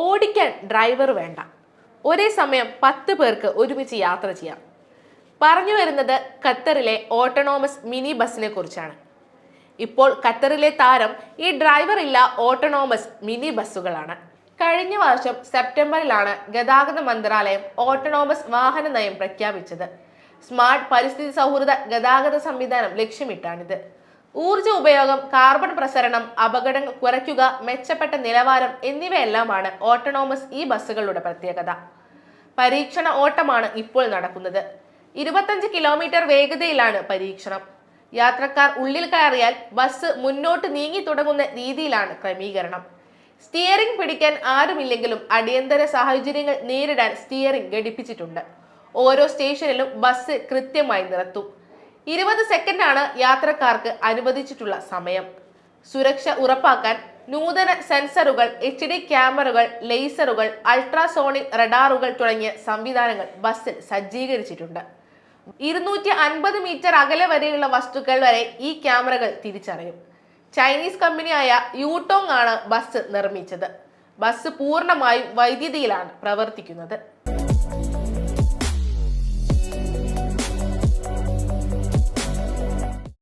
ഓടിക്കാൻ ഡ്രൈവർ വേണ്ട, ഒരേ സമയം 10 പേർക്ക് ഒരുമിച്ച് യാത്ര ചെയ്യാം. പറഞ്ഞു വരുന്നത് ഖത്തറിലെ ഓട്ടോണോമസ് മിനി ബസിനെ കുറിച്ചാണ്. ഇപ്പോൾ ഖത്തറിലെ താരം ഈ ഡ്രൈവർ ഇല്ല ഓട്ടോണോമസ് മിനി ബസ്സുകളാണ്. കഴിഞ്ഞ വർഷം സെപ്റ്റംബറിലാണ് ഗതാഗത മന്ത്രാലയം ഓട്ടോണോമസ് വാഹന നയം പ്രഖ്യാപിച്ചത്. സ്മാർട്ട് പരിസ്ഥിതി സൗഹൃദ ഗതാഗത സംവിധാനം ലക്ഷ്യമിട്ടാണിത്. ഊർജ ഉപയോഗം, കാർബൺ പ്രസരണം, അപകടങ്ങൾ കുറയ്ക്കുക, മെച്ചപ്പെട്ട നിലവാരം എന്നിവയെല്ലാമാണ് ഓട്ടോണോമസ് ഈ ബസ്സുകളുടെ പ്രത്യേകത. പരീക്ഷണ ഓട്ടമാണ് ഇപ്പോൾ നടക്കുന്നത്. 25 കിലോമീറ്റർ വേഗതയിലാണ് പരീക്ഷണം. യാത്രക്കാർ ഉള്ളിൽ കയറിയാൽ ബസ് മുന്നോട്ട് നീങ്ങി തുടങ്ങുന്ന രീതിയിലാണ് ക്രമീകരണം. സ്റ്റിയറിംഗ് പിടിക്കാൻ ആരുമില്ലെങ്കിലും അടിയന്തര സാഹചര്യങ്ങൾ നേരിടാൻ സ്റ്റിയറിംഗ് ഘടിപ്പിച്ചിട്ടുണ്ട്. ഓരോ സ്റ്റേഷനിലും ബസ് കൃത്യമായി നിർത്തും. 20 സെക്കൻഡാണ് യാത്രക്കാർക്ക് അനുവദിച്ചിട്ടുള്ള സമയം. സുരക്ഷ ഉറപ്പാക്കാൻ നൂതന സെൻസറുകൾ, HD ക്യാമറകൾ, ലേസറുകൾ, അൾട്രാസോണിക് റഡാറുകൾ തുടങ്ങിയ സംവിധാനങ്ങൾ ബസ്സിൽ സജ്ജീകരിച്ചിട്ടുണ്ട്. 250 മീറ്റർ അകലെ വരെയുള്ള വസ്തുക്കൾ വരെ ഈ ക്യാമറകൾ തിരിച്ചറിയും. ചൈനീസ് കമ്പനിയായ യൂട്ടോങ് ആണ് ബസ് നിർമ്മിച്ചത്. ബസ് പൂർണ്ണമായും വൈദ്യുതിയിലാണ് പ്രവർത്തിക്കുന്നത്.